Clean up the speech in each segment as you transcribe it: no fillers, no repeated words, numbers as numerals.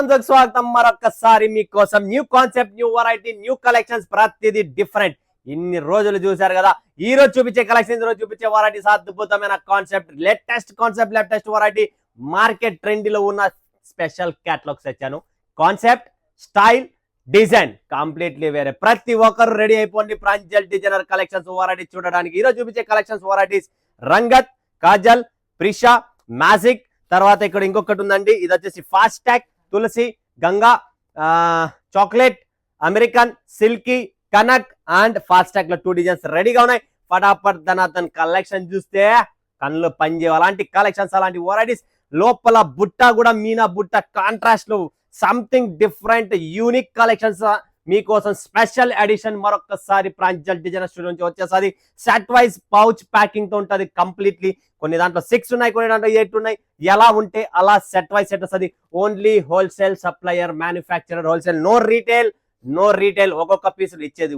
స్వాగతం మరొకసారి మీకోసం new concept, new variety, new collections, ప్రతిదీ డిఫరెంట్. ఇన్ని రోజులు చూశారు కదా, ఈ రోజు చూపించే కలెక్షన్, ఈ రోజు చూపించే వెరైటీస్ అద్భుతమైన concept, latest variety, market trend లో ఉన్న స్పెషల్ క్యాటలాగ్స్ తెచ్చాను. కాన్సెప్ట్, స్టైల్, డిజైన్ కంప్లీట్లీ వేరే. ప్రతి ఒక్కరు రెడీ అయిపోండి ప్రాంజల్ డిజైనర్ కలెక్షన్స్ వెరైటీ చూడడానికి. ఈ రోజు చూపించే collections varieties Rangat, Kajal, Prisha, magic, తర్వాత ఇక్కడ ఇంకొకటి ఉందండి, ఇది వచ్చేసి fast tag, Tulasi, Ganga, chocolate, American, silky, Kanak and fast tag లో 2 డిజైన్స్ రెడీగా ఉన్నాయి. ఫటాఫట్ ధనాతన్ కలెక్షన్ చూస్తే కళ్ళు పనిచేయ అలాంటి కలెక్షన్స్, అలాంటి వెరైటీస్. లోపల బుట్ట కూడా మీనా బుట్ట కాంట్రాస్ట్ లో సంథింగ్ డిఫరెంట్ యూనిక్ కలెక్షన్స్ మీకోసం స్పెషల్ ఎడిషన్. మరొకసారి ప్రాంజల్ డిజైనర్ స్టూడియో నుంచి వచ్చేసరి సెట్ వైజ్ పౌచ్ ప్యాకింగ్ తో ఉంటుంది కంప్లీట్లీ. కొన్ని దాంట్లో 6 ఉన్నాయి, కొన్ని దాంట్లో 8 ఉన్నాయి. ఎలా ఉంటే అలా సెట్ వైజ్ సెట్ వస్తుంది. Only wholesale supplier, manufacturer, wholesale, no retail. ఒక్కొక్క పీసులు ఇచ్చేది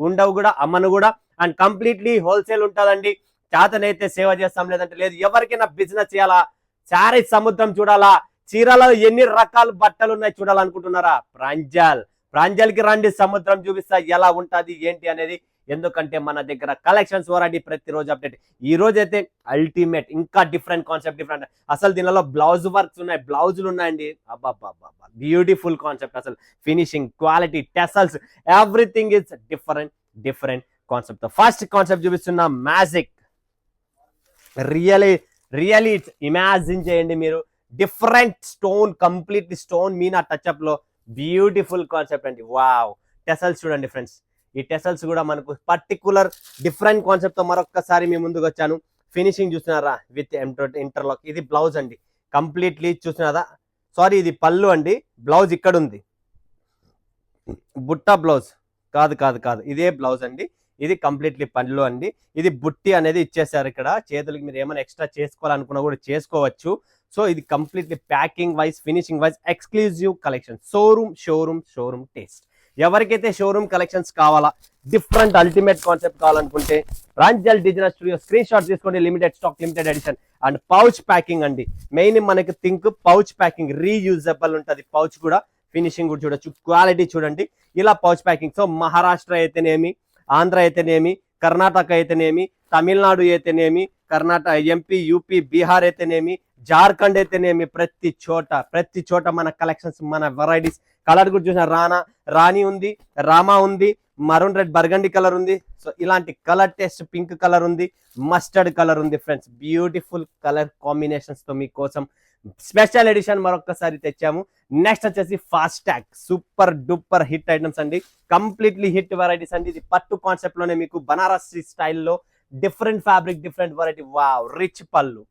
ఉండవు కూడా, అమ్మను కూడా. అండ్ కంప్లీట్లీ హోల్సేల్ ఉంటుందండి. చేతనైతే సేవ చేస్తాం, లేదంటే లేదు. ఎవరికైనా బిజినెస్ చేయాలా, శారీ సముద్రం చూడాలా, చీరలో ఎన్ని రకాల బట్టలు ఉన్నాయి చూడాలనుకుంటున్నారా, ప్రాంజల్ కి రండి, సముద్రం చూపిస్తా ఎలా ఉంటది ఏంటి అనేది. ఎందుకంటే మన దగ్గర కలెక్షన్స్ వెరైటీ ప్రతిరోజు అప్డేట్. ఈ రోజు అయితే అల్టిమేట్, ఇంకా డిఫరెంట్ కాన్సెప్ట్, డిఫరెంట్. అసలు దీనిలో బ్లౌజ్ వర్క్స్ ఉన్నాయి, బ్లౌజులు ఉన్నాయండి. అబ్బా బ్యూటిఫుల్ కాన్సెప్ట్. అసలు finishing, quality, tassels, everything is different concept. First concept చూపిస్తున్న మ్యాజిక్. రియలీ ఇమాజిన్ చేయండి మీరు, different stone, completely stone Meena touch up లో బ్యూటిఫుల్ కాన్సెప్ట్ అండి. వావ్, టెసల్స్ చూడండి ఫ్రెండ్స్. ఈ టెసల్స్ కూడా మనకు పర్టికులర్ డిఫరెంట్ కాన్సెప్ట్ తో మరొకసారి మీ ముందుకు వచ్చాను. ఫినిషింగ్ చూస్తున్నారా విత్ ఇంటర్లాక్. ఇది బ్లౌజ్ అండి, కంప్లీట్లీ చూస్తున్నారా. సారీ, ఇది పళ్ళు అండి, బ్లౌజ్ ఇక్కడ ఉంది. బుట్ట బ్లౌజ్ కాదు, ఇదే బ్లౌజ్ అండి. ఇది కంప్లీట్లీ పళ్ళు అండి. ఇది బుట్టి అనేది ఇచ్చేసారు ఇక్కడ. చేతులకి మీరు ఏమైనా ఎక్స్ట్రా చేసుకోవాలనుకున్నా కూడా చేసుకోవచ్చు. సో ఇది completely packing wise, finishing wise exclusive collection. Showroom taste. ఎవరికైతే షోరూమ్ కలెక్షన్స్ కావాలా, డిఫరెంట్ అల్టిమేట్ కాన్సెప్ట్ కావాలనుకుంటే Pranjal designer studio screen shot తీసుకోండి. Limited stock, limited edition. And pouch packing అండి. మెయిన్ మనకి థింక్ పౌచ్ ప్యాకింగ్, రీయూజబుల్ ఉంటుంది pouch కూడా. Finishing కూడా చూడొచ్చు, క్వాలిటీ చూడండి. ఇలా పౌచ్ ప్యాకింగ్. సో మహారాష్ట్ర అయితేనేమి, ఆంధ్ర అయితేనేమి, కర్ణాటక అయితేనేమి, తమిళనాడు అయితేనేమి, కర్ణాటక, ఎంపీ, యూపీ, బీహార్ అయితేనేమి, జార్ఖండ్ అయితేనేమి, ప్రతి చోట మన కలెక్షన్స్, మన వెరైటీస్. కలర్ కూడా చూసిన రాణి ఉంది, రామా ఉంది, మరూన్ రెడ్, బర్గండి కలర్ ఉంది. సో ఇలాంటి కలర్ టెస్ట్, పింక్ కలర్ ఉంది, మస్టర్డ్ కలర్ ఉంది ఫ్రెండ్స్. బ్యూటిఫుల్ కలర్ కాంబినేషన్స్ తో మీకోసం స్పెషల్ ఎడిషన్ మరొకసారి తెచ్చాము. నెక్స్ట్ వచ్చేసి fast tag. Super duper hit items అండి, కంప్లీట్లీ హిట్ వెరైటీస్ అండి. ఇది పట్టు కాన్సెప్ట్ లోనే మీకు బనారసి స్టైల్లో different fabric, different variety. Wow, rich పళ్ళు,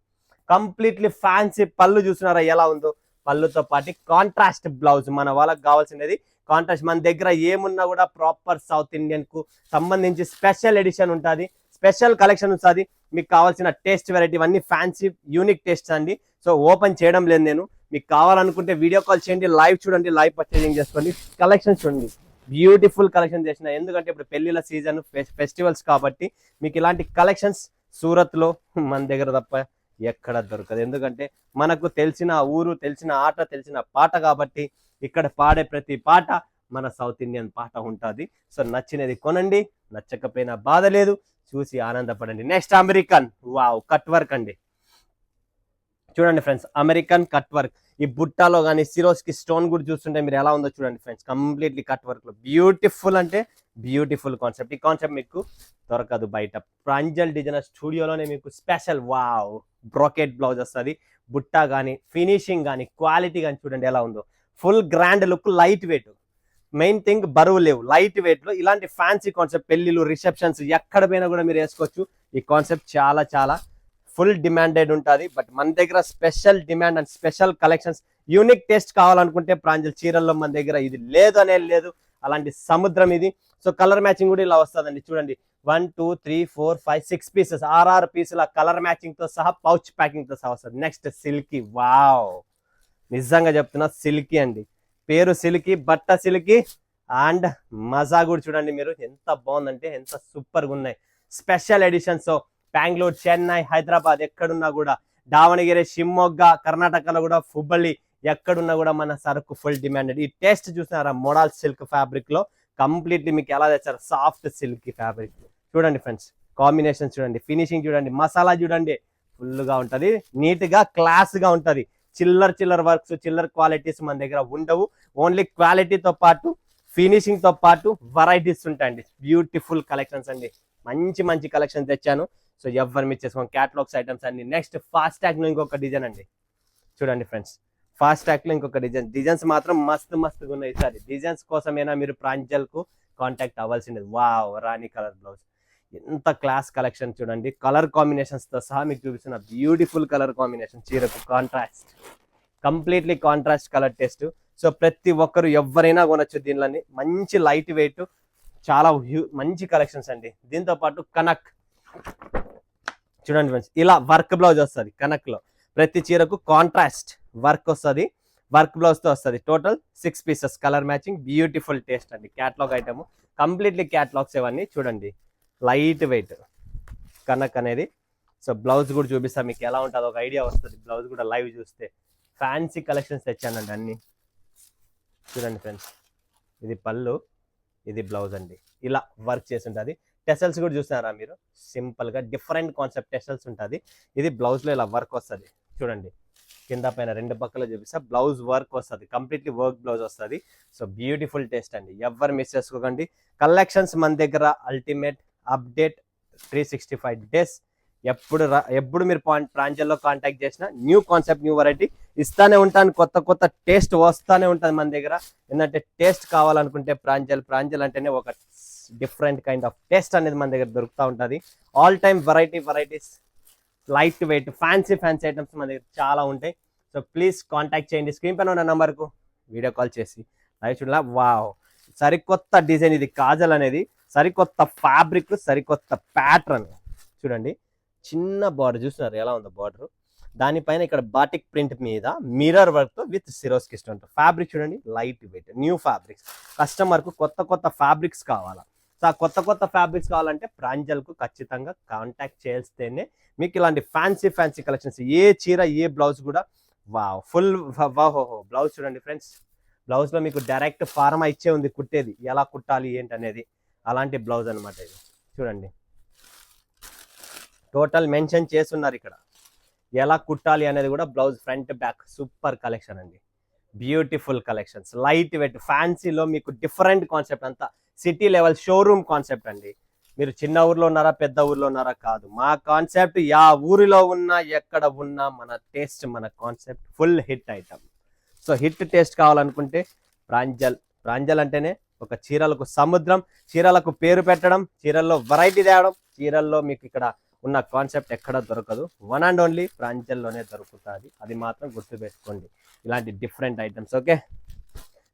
కంప్లీట్లీ ఫ్యాన్సీ పళ్ళు చూస్తున్నారా ఎలా ఉందో. పళ్ళుతో పాటు కాంట్రాస్ట్ బ్లౌజ్. మన వాళ్ళకి కావాల్సినది కాంట్రాస్ట్. మన దగ్గర ఏమున్నా కూడా ప్రాపర్ సౌత్ ఇండియన్ కు సంబంధించి స్పెషల్ ఎడిషన్ ఉంటుంది, స్పెషల్ కలెక్షన్ ఉంటుంది. మీకు కావాల్సిన టేస్ట్ వెరైటీ అన్ని ఫ్యాన్సీ యూనిక్ టేస్ట్ అండి. సో ఓపెన్ చేయడం లేదు నేను. మీకు కావాలనుకుంటే వీడియో కాల్ చేయండి, లైవ్ చూడండి, లైవ్ పర్చేజింగ్ చేసుకోండి. కలెక్షన్ చూడండి, బ్యూటిఫుల్ కలెక్షన్ చేసిన. ఎందుకంటే ఇప్పుడు పెళ్లిళ్ళ సీజన్, ఫెస్టివల్స్ కాబట్టి మీకు ఇలాంటి కలెక్షన్స్ సూరత్ లో మన దగ్గర తప్ప ఎక్కడ దొరకదు. ఎందుకంటే మనకు తెలిసిన ఊరు, తెలిసిన ఆట, తెలిసిన పాట కాబట్టి ఇక్కడ పాడే ప్రతి పాట మన సౌత్ ఇండియన్ పాట ఉంటుంది. సో నచ్చినది కొనండి, నచ్చకపోయినా బాధ లేదు, చూసి ఆనందపడండి. Next American. Wow, cut work అండి. చూడండి ఫ్రెండ్స్, అమెరికన్ కట్ వర్క్. ఈ బుట్టాలో కానీ సిరోస్ కి స్టోన్ కూడా చూస్తుంటే మీరు ఎలా ఉందో చూడండి ఫ్రెండ్స్. కంప్లీట్లీ కట్ వర్క్ లో బ్యూటిఫుల్ అంటే బ్యూటిఫుల్ కాన్సెప్ట్. ఈ కాన్సెప్ట్ మీకు దొరకదు బయట. ప్రాంజల్ డిజైనర్ స్టూడియోలోనే మీకు స్పెషల్. వావ్, బ్రోకెట్ బ్లౌజ్ వస్తుంది. బుట్ట కానీ, ఫినిషింగ్ కానీ, క్వాలిటీ కానీ చూడండి ఎలా ఉందో. Full grand look, light weight. Main thing బరువు లేవు, లైట్ వెయిట్ లో ఇలాంటి ఫ్యాన్సీ కాన్సెప్ట్. పెళ్లిలు, రిసెప్షన్స్ ఎక్కడ పోయినా కూడా మీరు వేసుకోవచ్చు. ఈ కాన్సెప్ట్ చాలా ఫుల్ డిమాండెడ్ ఉంటుంది. బట్ మన దగ్గర special demand and special collections, unique taste కావాలనుకుంటే ప్రాంజల్ చీరల్లో మన దగ్గర ఇది లేదు అనేది లేదు. అలాంటి సముద్రం ఇది. సో కలర్ మ్యాచింగ్ కూడా ఇలా వస్తుందండి. చూడండి, 1 2 3 4 5 6 పీసెస్, 6 పీసుల కలర్ మ్యాచింగ్ తో సహా, పౌచ్ ప్యాకింగ్ తో సహా వస్తుంది. Next silky. వావ్, నిజంగా చెప్తున్నా సిల్కీ అండి. పేరు సిల్కీ, బట్ట సిల్కీ. అండ్ మజా కూడా చూడండి మీరు, ఎంత బాగుందంటే ఎంత సూపర్ గా ఉన్నాయి. Special edition. So Bengaluru, Chennai, Hyderabad ఎక్కడున్నా కూడా, దావణగిరి, షిమ్మొగ్గ, కర్ణాటకలో కూడా హుబ్బಳ್ಳಿ ఎక్కడున్నా కూడా మన సరుకు ఫుల్ డిమాండెడ్. ఈ టేస్ట్ చూసినారా మోడల్ సిల్క్ ఫ్యాబ్రిక్ లో కంప్లీట్లీ మీకు ఎలా తెచ్చారు, సాఫ్ట్ సిల్క్ ఫ్యాబ్రిక్. చూడండి ఫ్రెండ్స్, కాంబినేషన్ చూడండి, ఫినిషింగ్ చూడండి, మసాలా చూడండి, ఫుల్ గా ఉంటది, నీట్ గా క్లాస్ గా ఉంటది. చిల్లర్ వర్క్స్, చిల్లర్ క్వాలిటీస్ మన దగ్గర ఉండవు. ఓన్లీ క్వాలిటీతో పాటు ఫినిషింగ్ తో పాటు వెరైటీస్ ఉంటాయండి. బ్యూటిఫుల్ కలెక్షన్స్ అండి, మంచి కలెక్షన్ తెచ్చాను. సో ఎవరు మిస్ చేసుకోండి, క్యాటలాగ్స్ ఐటమ్స్ అన్ని. నెక్స్ట్ ఫాస్ట్ ట్యాగ్ లో ఇంకొక డిజైన్ అండి, చూడండి ఫ్రెండ్స్, ఫాస్ట్ ట్యాగ్ లో ఇంకొక డిజైన్స్ మాత్రం మస్తుగా ఉన్నాయి. సార్ డిజైన్స్ కోసమైనా మీరు ప్రాంజల్ కు కాంటాక్ట్ అవ్వాల్సింది. వావ్, రాణి కలర్ బ్లౌజ్, ఎంత క్లాస్ కలెక్షన్ చూడండి. కలర్ కాంబినేషన్స్ తో సహా మీకు చూపిస్తున్న బ్యూటిఫుల్ కలర్ కాంబినేషన్. చీరకు contrast, completely contrast colour test. So ప్రతి ఒక్కరు ఎవరైనా కొనొచ్చు దీనిలోని. మంచి లైట్ వెయిట్, చాలా మంచి కలెక్షన్స్ అండి. దీంతో పాటు కనక్ చూడండి ఫ్రెండ్స్, ఇలా వర్క్ బ్లౌజ్ వస్తుంది కనక్ లో. ప్రతి చీరకు కాంట్రాస్ట్ వర్క్ వస్తుంది, వర్క్ బ్లౌజ్ తో వస్తుంది. Total 6 pieces, colour matching, beautiful taste అండి. క్యాటలాగ్ ఐటమ్, కంప్లీట్లీ క్యాటలాగ్స్ ఇవన్నీ. చూడండి లైట్ వెయిట్ కనక్ అనేది. సో బ్లౌజ్ కూడా చూపిస్తా మీకు ఎలా ఉంటుంది, ఒక ఐడియా వస్తుంది. బ్లౌజ్ కూడా లైవ్ చూస్తే ఫ్యాన్సీ కలెక్షన్స్ తెచ్చానండి అన్ని. చూడండి ఫ్రెండ్స్, ఇది పళ్ళు, ఇది బ్లౌజ్ అండి. ఇలా వర్క్ చేసి ఉంటుంది. టెసల్స్ కూడా చూసారా మీరు, సింపుల్ గా డిఫరెంట్ కాన్సెప్ట్ టెసల్స్ ఉంటుంది. ఇది బ్లౌజ్ లో ఇలా వర్క్ వస్తుంది. చూడండి కింద పైన రెండు పక్కల చూపిస్తా, బ్లౌజ్ వర్క్ వస్తుంది, కంప్లీట్లీ వర్క్ బ్లౌజ్ వస్తుంది. సో బ్యూటిఫుల్ టేస్ట్ అండి, ఎవరు మిస్ చేసుకోకండి. కలెక్షన్స్ మన దగ్గర అల్టిమేట్ అప్డేట్ 365 డేస్. ఎప్పుడు మీరు ప్రాంజల్లో కాంటాక్ట్ చేసినా న్యూ కాన్సెప్ట్, న్యూ వెరైటీ ఇస్తానే ఉంటాను. కొత్త టేస్ట్ వస్తానే ఉంటుంది మన దగ్గర. ఏంటంటే టేస్ట్ కావాలనుకుంటే ప్రాంజల్ అంటేనే ఒక డిఫరెంట్ కైండ్ ఆఫ్ టేస్ట్ అనేది మన దగ్గర దొరుకుతూ ఉంటుంది. All time varieties, light weight, fancy items మన దగ్గర చాలా ఉంటాయి. సో ప్లీజ్ కాంటాక్ట్ చేయండి, స్క్రీన్ పైన ఉన్న నెంబర్కు వీడియో కాల్ చేసి. లైవ్ చూడాల. వావ్, సరికొత్త డిజైన్ ఇది. కాజల్ అనేది సరికొత్త ఫ్యాబ్రిక్, సరికొత్త ప్యాటర్న్. చూడండి చిన్న బార్డర్ చూస్తున్నారు ఎలా ఉందో బార్డర్. దానిపైన ఇక్కడ బాటిక్ ప్రింట్ మీద మిర్రర్ వర్క్ తో విత్ సిరోస్కి స్టోన్. ఫ్యాబ్రిక్ చూడండి light weight, new fabrics. Customer కు కొత్త ఫ్యాబ్రిక్స్ కావాలా, సో ఆ కొత్త ఫ్యాబ్రిక్స్ కావాలంటే ప్రాంజల్ కు ఖచ్చితంగా కాంటాక్ట్ చేస్తేనే మీకు ఇలాంటి ఫ్యాన్సీ కలెక్షన్స్. ఏ చీర ఏ బ్లౌజ్ కూడా వావ్, ఫుల్ బ్లౌజ్ చూడండి ఫ్రెండ్స్. బ్లౌజ్ లో మీకు డైరెక్ట్ ఫార్మా ఇచ్చే ఉంది కుట్టేది, ఎలా కుట్టాలి ఏంటి అనేది. అలాంటి బ్లౌజ్ అనమాట ఇది. చూడండి టోటల్ మెన్షన్ చేస్తున్నారు ఇక్కడ ఎలా కుట్టాలి అనేది కూడా. Blouse front back super collection అండి, బ్యూటిఫుల్ కలెక్షన్స్, లైట్ వెయిట్, ఫ్యాన్సీలో మీకు డిఫరెంట్ కాన్సెప్ట్. అంతా సిటీ లెవెల్ షోరూమ్ కాన్సెప్ట్ అండి. మీరు చిన్న ఊర్లో ఉన్నారా పెద్ద ఊర్లో ఉన్నారా కాదు, మా కాన్సెప్ట్ యా ఊరిలో ఉన్నా ఎక్కడ ఉన్నా మన టేస్ట్, మన concept full hit item. So hit taste కావాలనుకుంటే ప్రాంజల్ అంటేనే ఒక చీరలకు సముద్రం, చీరలకు పేరు పెట్టడం, చీరల్లో వెరైటీ తేవడం. చీరల్లో మీకు ఇక్కడ ఉన్న కాన్సెప్ట్ ఎక్కడ దొరకదు, వన్ అండ్ ఓన్లీ ప్రాంజల్లోనే దొరుకుతుంది. అది మాత్రం గుర్తుపెట్టుకోండి, ఇలాంటి డిఫరెంట్ ఐటమ్స్. ఓకే,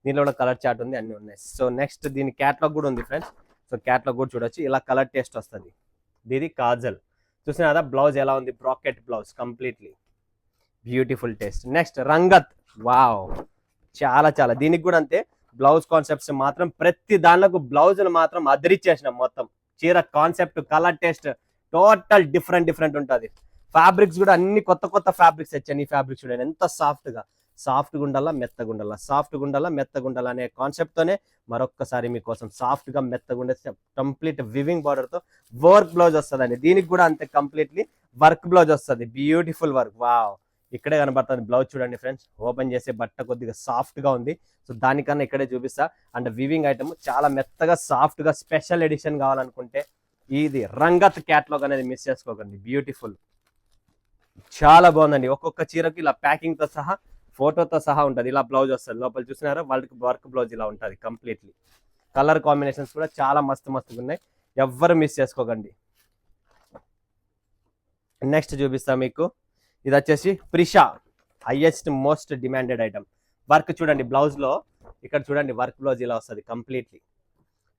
దీనిలో కూడా కలర్ చార్ట్ ఉంది, అన్ని ఉన్నాయి. సో నెక్స్ట్ దీని క్యాటలాగ్ కూడా ఉంది ఫ్రెండ్స్. సో క్యాటలాగ్ కూడా చూడొచ్చు, ఇలా కలర్ టేస్ట్ వస్తుంది. ఇది కాజల్ చూసిన కదా. బ్లౌజ్ ఎలా ఉంది, bracket blouse, completely beautiful taste. Next Rangat, wow, చాలా దీనికి కూడా అంతే. బ్లౌజ్ కాన్సెప్ట్స్ మాత్రం ప్రతి దానిలో బ్లౌజులు మాత్రం అదిరిచ్చేసినాం. మొత్తం చీర concept, colour taste total different ఉంటుంది. ఫ్యాబ్రిక్స్ కూడా అన్ని కొత్త ఫ్యాబ్రిక్స్ వచ్చాయి. ఈ ఫ్యాబ్రిక్స్ చూడండి ఎంత సాఫ్ట్గా ఉండాలా, మెత్తగా ఉండాలా అనే కాన్సెప్ట్ తోనే మరొక్కసారి మీకోసం సాఫ్ట్ గా మెత్తగా ఉండే కంప్లీట్ వివింగ్ బార్డర్ తో వర్క్ బ్లౌజ్ వస్తుందండి. దీనికి కూడా అంతే కంప్లీట్లీ వర్క్ బ్లౌజ్ వస్తుంది, బ్యూటిఫుల్ వర్క్. వావ్, ఇక్కడే కనబడుతుంది బ్లౌజ్ చూడండి ఫ్రెండ్స్. ఓపెన్ చేసే బట్ట కొద్దిగా సాఫ్ట్ గా ఉంది. సో దానికన్నా ఇక్కడే చూపిస్తా. అండ్ వివింగ్ ఐటమ్ చాలా మెత్తగా సాఫ్ట్ గా స్పెషల్ ఎడిషన్ కావాలనుకుంటే ఇది రంగత్ క్యాటలాగ్ అనేది మిస్ చేసుకోకండి. బ్యూటిఫుల్, చాలా బాగుందండి. ఒక్కొక్క చీరకి ఇలా ప్యాకింగ్ తో సహా, ఫోటోతో సహా ఉంటుంది. ఇలా బ్లౌజ్ వస్తుంది. లోపల చూసినారా వాళ్ళకి వర్క్ బ్లౌజ్ ఇలా ఉంటుంది కంప్లీట్లీ. కలర్ కాంబినేషన్స్ కూడా చాలా మస్తుగా ఉన్నాయి, ఎవ్వరు మిస్ చేసుకోకండి. నెక్స్ట్ చూపిస్తా మీకు. ఇది వచ్చేసి Prisha, highest most demanded item. Work చూడండి బ్లౌజ్ లో, ఇక్కడ చూడండి వర్క్ బ్లౌజ్ ఇలా వస్తుంది కంప్లీట్లీ.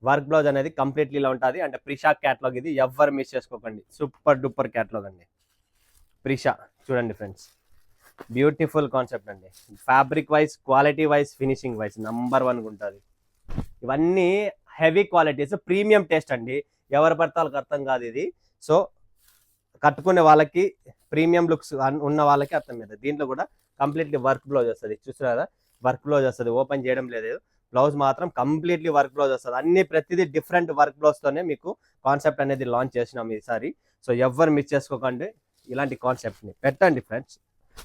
వర్క్ బ్లౌజ్ అనేది కంప్లీట్లీ ఇలా ఉంటుంది. అంటే ప్రిషా క్యాటలాగ్ ఇది, ఎవ్వరు మిస్ చేసుకోకండి. సూపర్ డూపర్ క్యాటలాగ్ అండి ప్రిషా. చూడండి ఫ్రెండ్స్, బ్యూటిఫుల్ కాన్సెప్ట్ అండి. Fabric wise, quality wise, finishing wise number 1 ఉంటుంది. ఇవన్నీ హెవీ క్వాలిటీస్, ప్రీమియం టేస్ట్ అండి. ఎవరి పడితే వాళ్ళకి అర్థం కాదు ఇది. సో కట్టుకునే వాళ్ళకి, ప్రీమియం లుక్స్ ఉన్న వాళ్ళకి అర్థం అవుతుంది. దీంట్లో కూడా కంప్లీట్లీ వర్క్ బ్లౌజ్ వస్తుంది. చూస్తున్నారా వర్క్ బ్లౌజ్ వస్తుంది, ఓపెన్ చేయడం లేదు. బ్లౌజ్ మాత్రం కంప్లీట్లీ వర్క్ బ్లౌజ్ వస్తుంది. అన్ని ప్రతిదీ డిఫరెంట్ వర్క్ బ్లౌజ్ తోనే మీకు కాన్సెప్ట్ అనేది లాంచ్ చేసినాం ఈసారి. సో ఎవరు మిస్ చేసుకోకండి, ఇలాంటి కాన్సెప్ట్ ని పెట్టండి ఫ్రెండ్స్,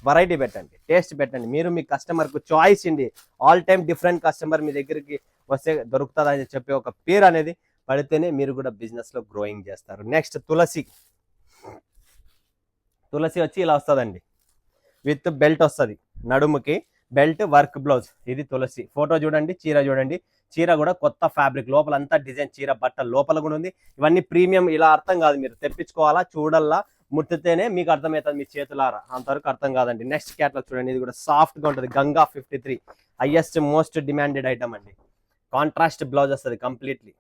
వెరైటీ పెట్టండి, టేస్ట్ పెట్టండి. మీరు మీ కస్టమర్ కు చాయిస్ ఇండి, ఆల్ టైమ్ డిఫరెంట్ కస్టమర్ మీ దగ్గరికి వస్తే దొరుకుతుంది అని చెప్పి ఒక పేరు అనేది పడితేనే మీరు కూడా బిజినెస్ లో గ్రోయింగ్ చేస్తారు. నెక్స్ట్ తులసి వచ్చి ఇలా వస్తుందండి, విత్ బెల్ట్ వస్తుంది, నడుముకి బెల్ట్, వర్క్ బ్లౌజ్. ఇది తులసి ఫోటో చూడండి, చీర చూడండి, చీర కూడా కొత్త ఫ్యాబ్రిక్, లోపల అంతా డిజైన్, చీర బట్ట లోపల కూడా ఉంది. ఇవన్నీ ప్రీమియం, ఇలా అర్థం కాదు, మీరు తెప్పించుకోవాలా, చూడల్లా, ముట్టితేనే మీకు అర్థమవుతుంది, మీ చేతులారా, అంతవరకు అర్థం కాదండి. నెక్స్ట్ క్యాటలాగ్ చూడండి, ఇది కూడా సాఫ్ట్ గా ఉంటుంది, Ganga 53 highest most demanded item అండి. కాంట్రాస్ట్ బ్లౌజ్ వస్తుంది కంప్లీట్లీ.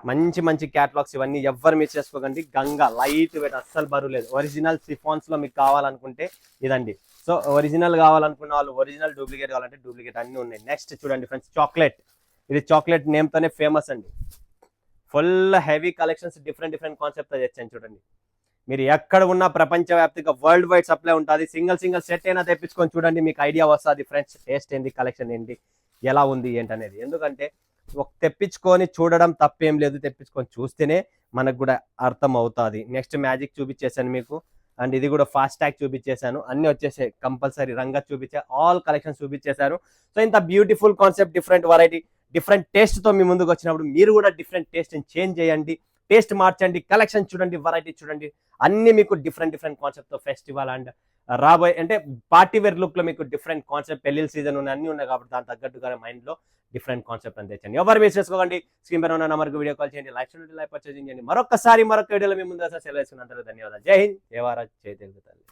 మంచి మంచి క్యాటలాగ్స్ ఇవన్నీ, ఎవ్వరు మిస్ చేసుకోకండి. గంగా లైట్ వెయిట్, అస్సలు బరువు లేదు. ఒరిజినల్ సిఫాన్స్ లో మీకు కావాలనుకుంటే ఇదండి. సో ఒరిజినల్ కావాలనుకున్న వాళ్ళు ఒరిజినల్, డూప్లికేట్ కావాలంటే డూప్లికేట్, అన్ని ఉన్నాయి. నెక్స్ట్ చూడండి ఫ్రెండ్స్, చాక్లెట్. ఇది చాక్లెట్ నేమ్ తోనే ఫేమస్ అండి. Full heavy collections, different concept తెచ్చాను చూడండి. మీరు ఎక్కడ ఉన్నా ప్రపంచవ్యాప్తంగా వరల్డ్ వైడ్ సప్లై ఉంటుంది. సింగిల్ సెట్ అయినా తెప్పించుకొని చూడండి, మీకు ఐడియా వస్తుంది ఫ్రెండ్స్, టేస్ట్ ఏంటి, కలెక్షన్ ఏంటి, ఎలా ఉంది ఏంటనేది. ఎందుకంటే తెప్పించుకొని చూడడం తప్పేం లేదు, తెప్పించుకొని చూస్తేనే మనకు కూడా అర్థం అవుతుంది. నెక్స్ట్ మ్యాజిక్ చూపించేసాను మీకు, అండ్ ఇది కూడా ఫాస్ట్ ట్యాగ్ చూపించేశాను, అన్ని వచ్చేసాయి కంపల్సరీ. రంగా చూపించే ఆల్ కలెక్షన్స్ చూపించేశారు. సో ఇంత beautiful concept, different variety, different taste తో మీ ముందుకు వచ్చినప్పుడు మీరు కూడా డిఫరెంట్ టేస్ట్ చేంజ్ చేయండి, టేస్ట్ మార్చండి, కలెక్షన్ చూడండి, వెరైటీ చూడండి, అన్ని మీకు డిఫరెంట్ కాన్సెప్ట్ తో ఫెస్టివల్ అండ్ రాబోయే అంటే పార్టీ వేర్ లుక్ లో మీకు డిఫరెంట్ కాన్సెప్ట్, పెళ్లి సీజన్ ఉన్నాయి, అన్ని ఉన్నాయి కాబట్టి దాని తగ్గట్టుగా మైండ్ లో డిఫరెంట్ కాన్సెప్ట్ అని తెచ్చండి. ఎవరు మిస్ చేసుకోకండి, స్క్రీన్ పైన ఉన్న నెంబర్కి వీడియో కాల్ చేయండి, లైక్ పర్చేసింగ్ చేయండి. మరొక వీడియోలో మీ ముందు సెలవు వేసుకున్నందుకు ధన్యవాదాలు. జై హింద్, జై భారత్, జై తెలుగు తల్లి.